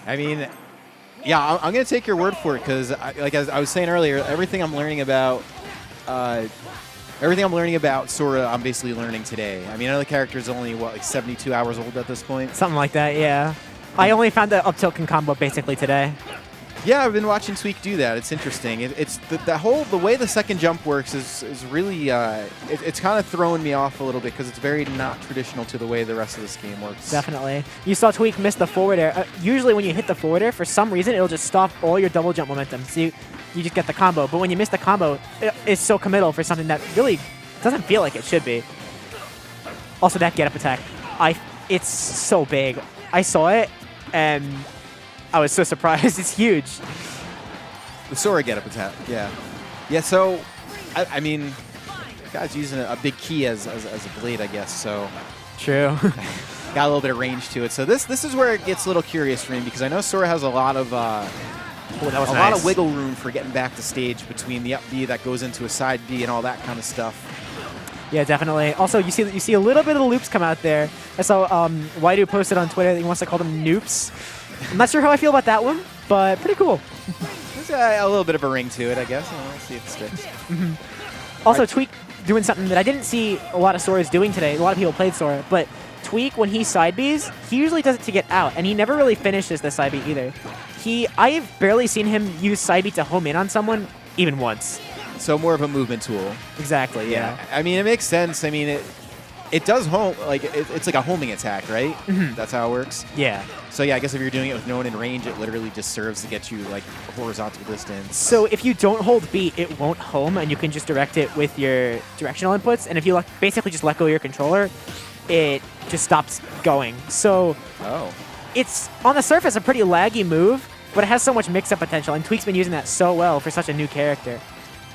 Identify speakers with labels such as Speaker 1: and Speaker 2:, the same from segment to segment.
Speaker 1: I mean, yeah, I'm going to take your word for it because, like as I was saying earlier, everything I'm learning about Sora, I'm basically learning today. I mean, I know the character's only, what, like 72 hours old at this point?
Speaker 2: Something like that, yeah. I only found the up tilt can combo basically today.
Speaker 1: Yeah, I've been watching Tweek do that. It's interesting. It's the way the second jump works is really it's kind of throwing me off a little bit because it's very not traditional to the way the rest of this game works.
Speaker 2: Definitely. You saw Tweek miss the forward air. Usually when you hit the forward air, for some reason it'll just stop all your double jump momentum. So you just get the combo. But when you miss the combo, it's so committal for something that really doesn't feel like it should be. Also that get up attack, it's so big. I saw it and I was so surprised. It's huge.
Speaker 1: The Sora get up attack, yeah. Yeah, so, I mean, guy's using a big key as a blade, I guess, so.
Speaker 2: True.
Speaker 1: Got a little bit of range to it. So this is where it gets a little curious for me because I know Sora has a lot of lot of wiggle room for getting back to stage between the up B that goes into a side B and all that kind of stuff.
Speaker 2: Yeah, definitely. Also, you see a little bit of the loops come out there. I saw Waidu posted on Twitter that he wants to call them noops. I'm not sure how I feel about that one, but pretty cool.
Speaker 1: There's a little bit of a ring to it, I guess. We'll see if it sticks.
Speaker 2: Also, Tweek doing something that I didn't see a lot of Soras doing today. A lot of people played Sora, but Tweek, when he side Bs, he usually does it to get out, and he never really finishes the side B either. I've barely seen him use side B to home in on someone even once.
Speaker 1: So more of a movement tool.
Speaker 2: Exactly, yeah.
Speaker 1: I mean, it makes sense. I mean, it does home, like, it's like a homing attack, right? That's how it works?
Speaker 2: Yeah.
Speaker 1: So yeah, I guess if you're doing it with no one in range, it literally just serves to get you like horizontal distance.
Speaker 2: So if you don't hold B, it won't home, and you can just direct it with your directional inputs. And if you basically just let go of your controller, it just stops going. So it's on the surface a pretty laggy move, but it has so much mix-up potential, and Tweek's been using that so well for such a new character.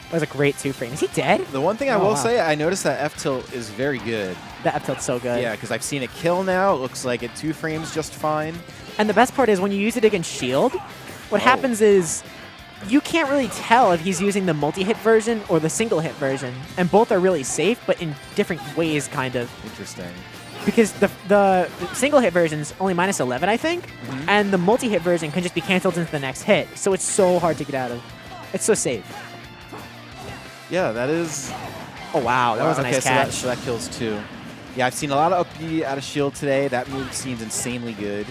Speaker 2: That was a great 2-frame. Is he dead?
Speaker 1: The one thing I will say, I noticed that F-tilt is very good.
Speaker 2: That F-tilt's so good.
Speaker 1: Yeah, because I've seen it kill now. It looks like it 2 frames just fine.
Speaker 2: And the best part is when you use it against shield, what happens is you can't really tell if he's using the multi-hit version or the single-hit version. And both are really safe, but in different ways, kind of.
Speaker 1: Interesting.
Speaker 2: Because the single-hit version's only -11, I think, and the multi-hit version can just be canceled into the next hit. So it's so hard to get out of. It's so safe.
Speaker 1: Yeah, that is...
Speaker 2: Oh, wow. That was a nice catch.
Speaker 1: So that kills 2. Yeah, I've seen a lot of up B out of shield today. That move seems insanely good.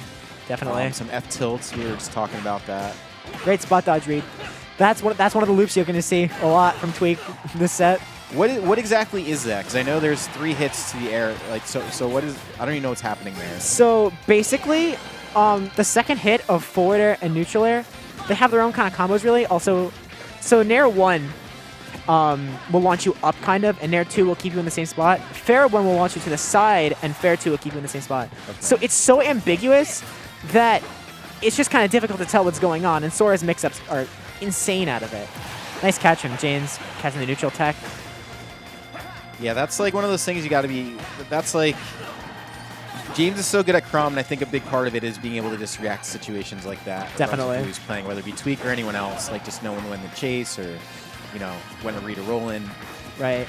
Speaker 2: Definitely.
Speaker 1: Some F-tilts. We were just talking about that.
Speaker 2: Great spot dodge read. That's one of the loops you're going to see a lot from Tweek this set.
Speaker 1: What exactly is that? Because I know there's 3 hits to the air. Like so what is... I don't even know what's happening there.
Speaker 2: So basically, the second hit of forward air and neutral air, they have their own kind of combos, really. Also, so Nair 1... will launch you up, kind of, and Nair 2 will keep you in the same spot. Fair 1 will launch you to the side, and Fair 2 will keep you in the same spot. Okay. So it's so ambiguous that it's just kind of difficult to tell what's going on, and Sora's mix-ups are insane out of it. Nice catch from James, catching the neutral tech.
Speaker 1: Yeah, that's like one of those things you got to be... That's like... James is so good at Krom, and I think a big part of it is being able to just react to situations like that.
Speaker 2: Definitely.
Speaker 1: Who's playing, whether it be Tweek or anyone else, like just knowing when to chase or... you know, when to read a roll in.
Speaker 2: Right.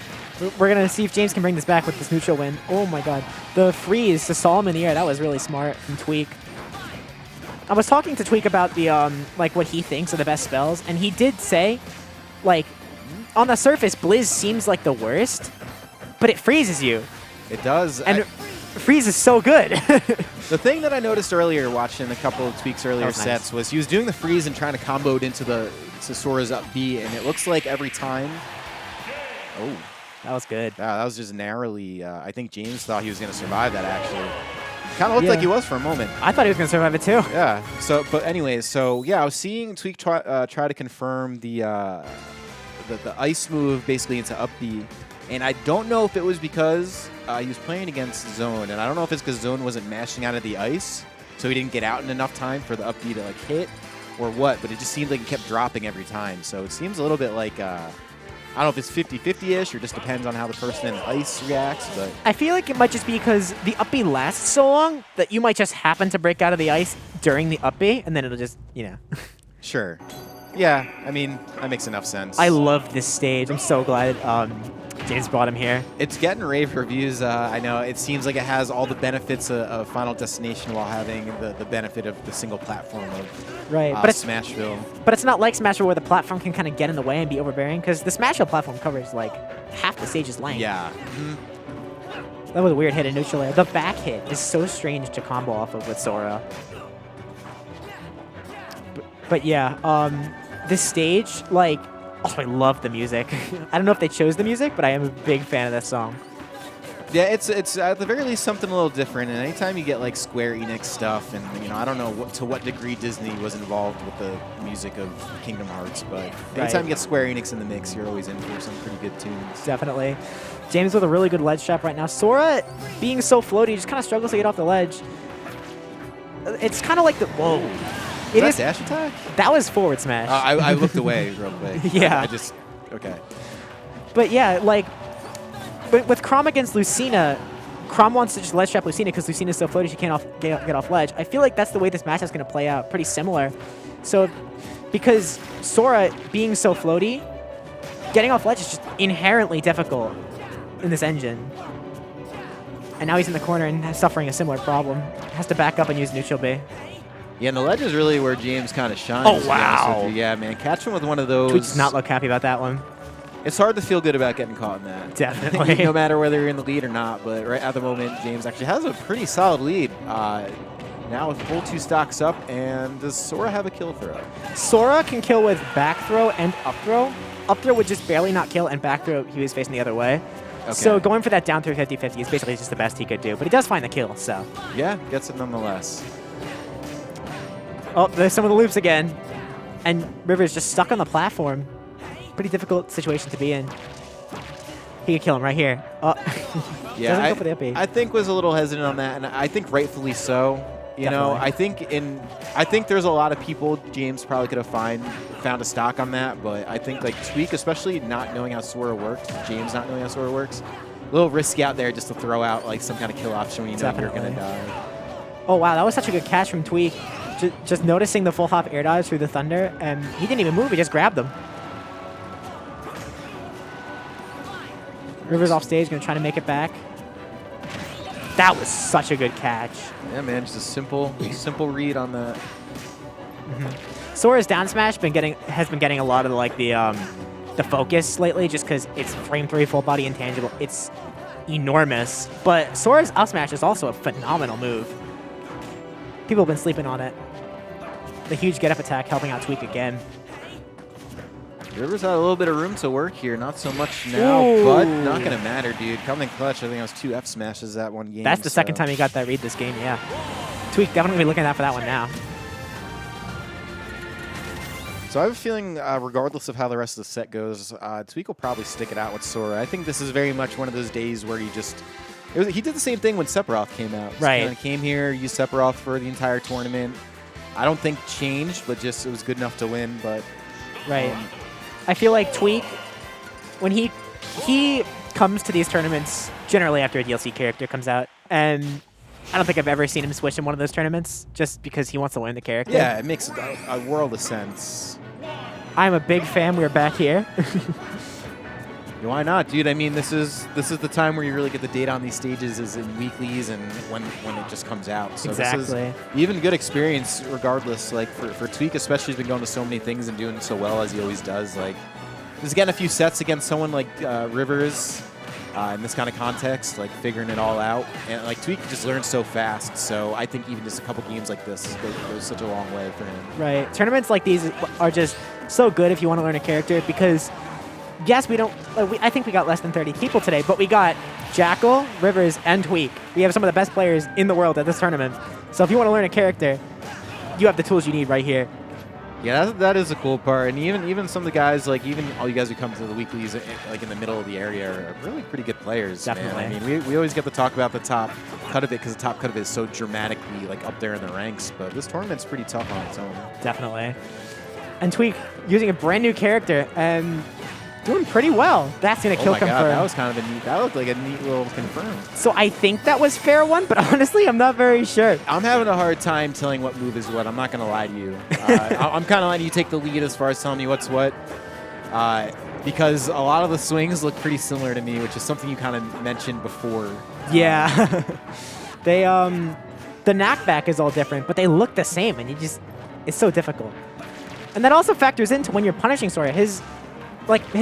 Speaker 2: We're going to see if James can bring this back with this neutral win. Oh my god. The freeze to Solomon in the air, that was really smart from Tweek. I was talking to Tweek about the, like, what he thinks are the best spells, and he did say, like, on the surface, Blizz seems like the worst, but it freezes you.
Speaker 1: It does.
Speaker 2: And freeze is so good.
Speaker 1: The thing that I noticed earlier watching a couple of Tweek's earlier sets was he was doing the freeze and trying to combo it into Sora's up B, and it looks like every time... Oh.
Speaker 2: That was good.
Speaker 1: Yeah, that was just narrowly... I think James thought he was going to survive that, actually. Kind of looked like he was for a moment.
Speaker 2: I thought he was going to survive it, too.
Speaker 1: Yeah. So, but anyways, so yeah, I was seeing Tweek try to confirm the ice move basically into up B, and I don't know if it was because he was playing against Zone, and I don't know if it's because Zone wasn't mashing out of the ice, so he didn't get out in enough time for the up B to like hit, or what, but it just seemed like it kept dropping every time. So it seems a little bit like, I don't know if it's 50-50-ish or just depends on how the person in the ice reacts, but...
Speaker 2: I feel like it might just be because the up B lasts so long that you might just happen to break out of the ice during the up B, and then it'll just, you know.
Speaker 1: Sure. Yeah, I mean, that makes enough sense.
Speaker 2: I love this stage. I'm so glad James brought him here.
Speaker 1: It's getting rave reviews. I know it seems like it has all the benefits of Final Destination while having the benefit of the single platform of
Speaker 2: But it's
Speaker 1: Smashville.
Speaker 2: But it's not like Smashville where the platform can kind of get in the way and be overbearing, because the Smashville platform covers like half the stage's length.
Speaker 1: Yeah.
Speaker 2: That was a weird hit in neutral air. The back hit is so strange to combo off of with Sora. But yeah, this stage, like, oh, I love the music. I don't know if they chose the music, but I am a big fan of this song.
Speaker 1: Yeah, it's at the very least something a little different. And anytime you get like Square Enix stuff, and I don't know to what degree Disney was involved with the music of Kingdom Hearts, but anytime you get Square Enix in the mix, you're always in for some pretty good tunes.
Speaker 2: Definitely. James with a really good ledge trap right now. Sora, being so floaty, just kind of struggles to get off the ledge. It's kind of like the whoa.
Speaker 1: It is dash attack.
Speaker 2: That was forward smash.
Speaker 1: I looked away real quick.
Speaker 2: Yeah.
Speaker 1: I just okay.
Speaker 2: But yeah, like. But with Krom against Lucina, Krom wants to just ledge trap Lucina because Lucina's so floaty she can't get off ledge. I feel like that's the way this match is going to play out, pretty similar. So, because Sora being so floaty, getting off ledge is just inherently difficult in this engine. And now he's in the corner and suffering a similar problem. Has to back up and use neutral B.
Speaker 1: Yeah, and the ledge is really where James kind of shines.
Speaker 2: Oh, wow.
Speaker 1: Yeah, man. Catch him with one of those.
Speaker 2: Tweek does not look happy about that one.
Speaker 1: It's hard to feel good about getting caught in that.
Speaker 2: Definitely.
Speaker 1: No matter whether you're in the lead or not, but right at the moment, James actually has a pretty solid lead. Now with full 2 stocks up, and does Sora have a kill throw?
Speaker 2: Sora can kill with back throw and up throw. Up throw would just barely not kill, and back throw he was facing the other way. Okay. So going for that down throw 50-50 is basically just the best he could do, but he does find the kill, so.
Speaker 1: Yeah, gets it nonetheless.
Speaker 2: Oh, there's some of the loops again. And Rivers just stuck on the platform. Pretty difficult situation to be in. He could kill him right here. Oh.
Speaker 1: Yeah,
Speaker 2: Doesn't go for the up B.
Speaker 1: I think was a little hesitant on that, and I think rightfully so. You know, I think there's a lot of people James probably could have found a stock on that, but I think like Tweek, especially not knowing how Sora works, James not knowing how Sora works, a little risky out there just to throw out like some kind of kill option when you know you're gonna die.
Speaker 2: Oh wow, that was such a good catch from Tweek. Just noticing the full hop air dodge through the thunder, and he didn't even move, he just grabbed them. Rivers off stage, gonna try to make it back. That was such a good catch.
Speaker 1: Yeah, man, just a simple read on that.
Speaker 2: Sora's down smash has been getting a lot of the focus lately, just because it's frame 3 full body intangible. It's enormous, but Sora's up smash is also a phenomenal move. People have been sleeping on it. The huge get up attack helping out Tweek again.
Speaker 1: Rivers had a little bit of room to work here. Not so much now, but not going to matter, dude. Coming clutch, I think it was 2 F smashes that one game.
Speaker 2: That's the second time he got that read this game, yeah. Tweek definitely looking at that for that one now.
Speaker 1: So I have a feeling, regardless of how the rest of the set goes, Tweek will probably stick it out with Sora. I think this is very much one of those days where he just... he did the same thing when Sephiroth came out.
Speaker 2: Right.
Speaker 1: Kind of came here, used Sephiroth for the entire tournament. I don't think changed, but just it was good enough to win. But
Speaker 2: right. I feel like Tweek, when he comes to these tournaments generally after a DLC character comes out, and I don't think I've ever seen him switch in one of those tournaments just because he wants to learn the character.
Speaker 1: Yeah, it makes a world of sense.
Speaker 2: I'm a big fan. We're back here.
Speaker 1: Why not, dude? I mean, this is the time where you really get the data on these stages is in weeklies and when it just comes out. So
Speaker 2: exactly.
Speaker 1: This is even good experience regardless. Like for Tweek especially, he's been going to so many things and doing so well as he always does. Like just getting a few sets against someone like Rivers in this kind of context, like figuring it all out. And like Tweek just learns so fast. So I think even just a couple games like this goes such a long way for him.
Speaker 2: Right. Tournaments like these are just so good if you want to learn a character because yes, we don't. I think we got less than 30 people today, but we got Jackal, Rivers, and Tweek. We have some of the best players in the world at this tournament. So if you want to learn a character, you have the tools you need right here.
Speaker 1: Yeah, that is a cool part. And even some of the guys, like even all you guys who come to the weeklies, like in the middle of the area, are really pretty good players.
Speaker 2: Definitely.
Speaker 1: Man. I mean, we always get to talk about the top cut of it because the top cut of it is so dramatically like up there in the ranks. But this tournament's pretty tough on its own.
Speaker 2: Definitely. And Tweek using a brand new character and doing pretty well. That's going to kill confirm.
Speaker 1: That was kind of a neat, that looked like a neat little confirm.
Speaker 2: So I think that was fair one, but honestly, I'm not very sure.
Speaker 1: I'm having a hard time telling what move is what. I'm not going to lie to you. I'm kind of letting you take the lead as far as telling me what's what. because a lot of the swings look pretty similar to me, which is something you kind of mentioned before.
Speaker 2: Yeah. They, the knockback is all different, but they look the same, and it's so difficult. And that also factors into when you're punishing Sora. His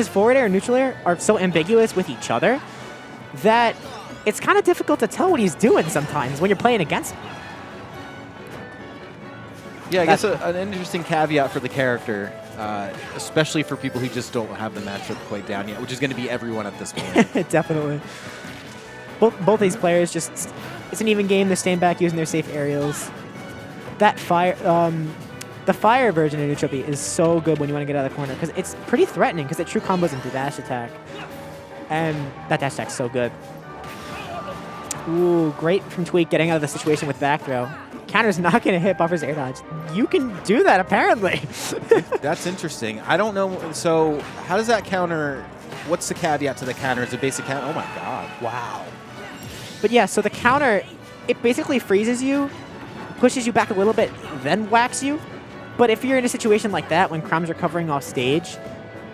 Speaker 2: forward air and neutral air are so ambiguous with each other that it's kind of difficult to tell what he's doing sometimes when you're playing against him.
Speaker 1: Yeah, I guess an interesting caveat for the character, especially for people who just don't have the matchup quite down yet, which is going to be everyone at this point.
Speaker 2: Definitely. Both these players just, it's an even game. They're staying back using their safe aerials. That the fire version of neutral B is so good when you want to get out of the corner because it's pretty threatening because it true combos into dash attack. And that dash attack's so good. Ooh, great from Tweek getting out of the situation with back throw. Counter's not going to hit Buffer's air dodge. You can do that, apparently.
Speaker 1: That's interesting. I don't know. So how does that counter? What's the caveat to the counter? Is it basic counter? Oh, my God.
Speaker 2: Wow. But yeah, so the counter, it basically freezes you, pushes you back a little bit, then whacks you. But if you're in a situation like that, when Chrom's recovering off stage,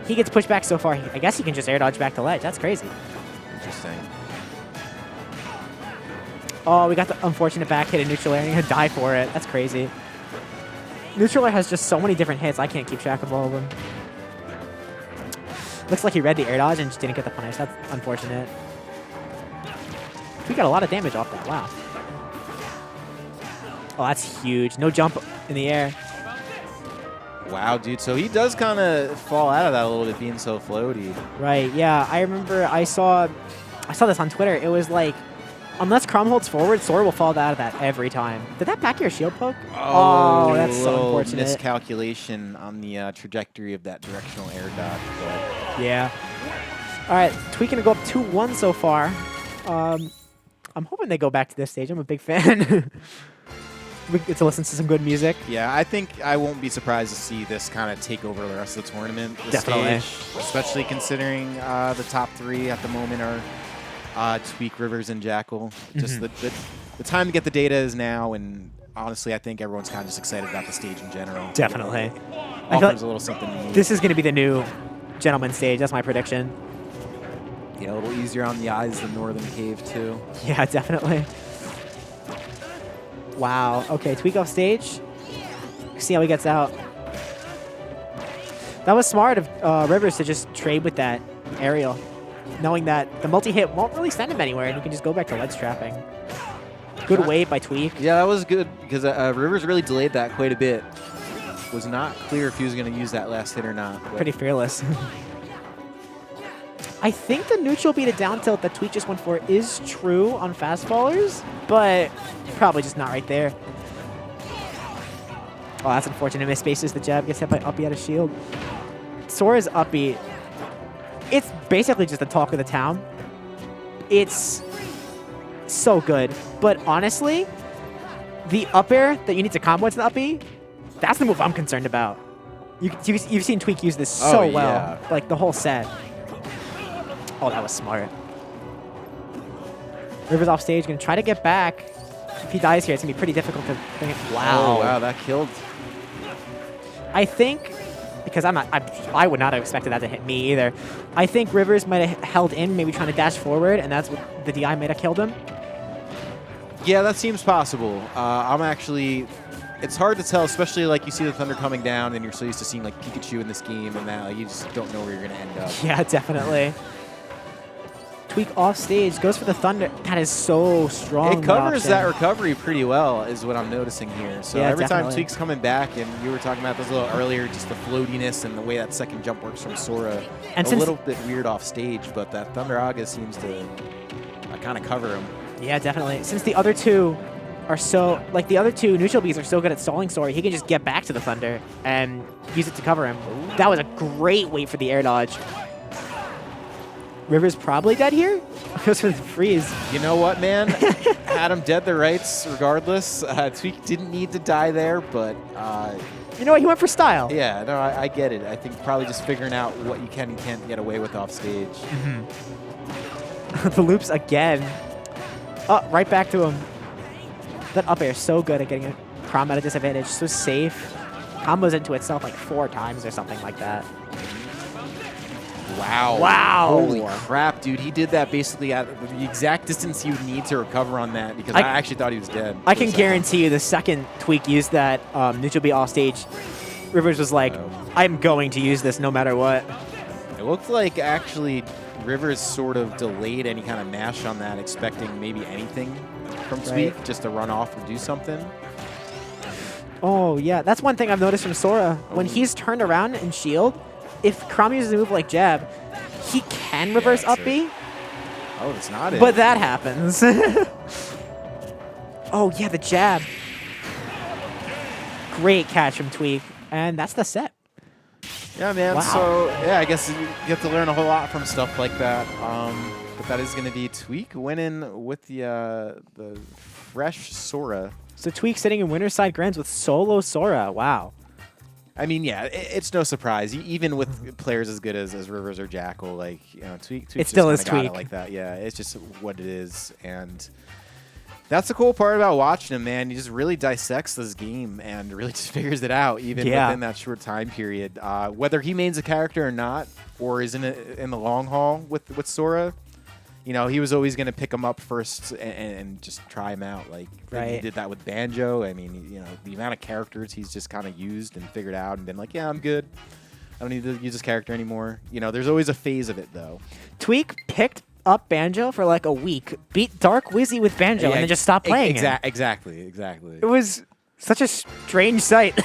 Speaker 2: he gets pushed back so far, I guess he can just air dodge back to ledge. That's crazy.
Speaker 1: Interesting.
Speaker 2: Oh, we got the unfortunate back hit in neutral air, and you're going to die for it. That's crazy. Neutral air has just so many different hits, I can't keep track of all of them. Looks like he read the air dodge and just didn't get the punish. That's unfortunate. We got a lot of damage off that. Wow. Oh, that's huge. No jump in the air.
Speaker 1: Wow, dude. So he does kind of fall out of that a little bit, being so floaty.
Speaker 2: Right. Yeah. I remember I saw this on Twitter. It was like, unless Krom holds forward, Sora will fall out of that every time. Did that back air shield poke? Oh, that's so unfortunate.
Speaker 1: Miscalculation on the trajectory of that directional air dodge. But
Speaker 2: yeah. All right. Tweek gonna go up 2-1 so far. I'm hoping they go back to this stage. I'm a big fan. We get to listen to some good music.
Speaker 1: Yeah, I think I won't be surprised to see this kind of take over the rest of the tournament.
Speaker 2: Definitely.
Speaker 1: Stage, especially considering the top three at the moment are Tweek, Rivers, and Jackal. Just the time to get the data is now, and honestly, I think everyone's kind of just excited about the stage in general.
Speaker 2: Definitely.
Speaker 1: Offers a little something new.
Speaker 2: This is going to be the new gentleman stage. That's my prediction.
Speaker 1: Yeah, a little easier on the eyes than Northern Cave, too.
Speaker 2: Yeah, definitely. Wow. Okay, Tweek off stage. See how he gets out. That was smart of Rivers to just trade with that aerial, knowing that the multi-hit won't really send him anywhere, and he can just go back to ledge trapping. Good wait by Tweek.
Speaker 1: Yeah, that was good, because Rivers really delayed that quite a bit. Was not clear if he was going to use that last hit or not.
Speaker 2: Pretty fearless. I think the neutral beat a down tilt that Tweek just went for is true on fast fallers, but probably just not right there. Oh, that's unfortunate. Misspaces the jab, gets hit by uppy out of shield. Sora's uppy, it's basically just the talk of the town. It's so good, but honestly, the up air that you need to combo into the uppy, that's the move I'm concerned about. You've seen Tweek use this so well, like the whole set. Oh, that was smart. Rivers off stage, gonna try to get back. If he dies here, it's gonna be pretty difficult to bring it. Wow.
Speaker 1: Oh, wow, that killed.
Speaker 2: I think, because I would not have expected that to hit me either. I think Rivers might have held in, maybe trying to dash forward, and that's what the DI might have killed him.
Speaker 1: Yeah, that seems possible. I'm actually, it's hard to tell, especially like you see the Thunder coming down, and you're so used to seeing like Pikachu in this game, and now like, you just don't know where you're gonna end up.
Speaker 2: Yeah, definitely. Tweek off stage, goes for the Thunder. That is so strong.
Speaker 1: It covers that recovery pretty well, is what I'm noticing here. So yeah, every time Tweek's coming back, and you were talking about this a little earlier, just the floatiness and the way that second jump works from Sora, and a little bit weird off stage, but that Thunder Aga seems to kind of cover him.
Speaker 2: Yeah, definitely. Since the other two are so, like the other two neutral Bs are so good at stalling Sora, he can just get back to the Thunder and use it to cover him. Ooh. That was a great wait for the air dodge. Rivers probably dead here? Goes for the freeze.
Speaker 1: You know what, man? Had him dead the rights regardless. Tweek didn't need to die there, but...
Speaker 2: you know what? He went for style.
Speaker 1: Yeah, no, I get it. I think probably just figuring out what you can and can't get away with off stage.
Speaker 2: The loops again. Oh, right back to him. That up air is so good at getting a Krom at a disadvantage. So safe. Combos into itself like 4 times or something like that.
Speaker 1: Wow.
Speaker 2: Wow.
Speaker 1: Holy crap, dude. He did that basically at the exact distance you would need to recover on that because I actually thought he was dead.
Speaker 2: I can guarantee you the second Tweek used that neutral B off stage, Rivers was like, I'm going to use this no matter what.
Speaker 1: It looked like actually Rivers sort of delayed any kind of mash on that, expecting maybe anything from Tweek just to run off and do something.
Speaker 2: Oh, yeah. That's one thing I've noticed from Sora. When he's turned around and shield, if Krom uses a move like jab, he can reverse up B.
Speaker 1: Oh, that's not it.
Speaker 2: But that happens. Oh, yeah, the jab. Great catch from Tweek. And that's the set.
Speaker 1: Yeah, man.
Speaker 2: Wow.
Speaker 1: So, yeah, I guess you get to learn a whole lot from stuff like that. But that is going to be Tweek winning with the fresh Sora.
Speaker 2: So Tweek sitting in winner's side grands with solo Sora. Wow.
Speaker 1: I mean, yeah, it's no surprise. Even with players as good as Rivers or Jackal, like, you know, Tweek
Speaker 2: it still is Tweek.
Speaker 1: Like that. Yeah, it's just what it is. And that's the cool part about watching him, man. He just really dissects this game and really just figures it out, even within that short time period. Whether he mains a character or not, or is in the long haul with Sora, you know, he was always going to pick him up first and just try him out. Like, he did that with Banjo. I mean, you know, the amount of characters he's just kind of used and figured out and been like, yeah, I'm good. I don't need to use this character anymore. You know, there's always a phase of it, though.
Speaker 2: Tweek picked up Banjo for like a week, beat Dark Wizzy with Banjo, and then just stopped playing
Speaker 1: Exactly.
Speaker 2: It was such a strange sight.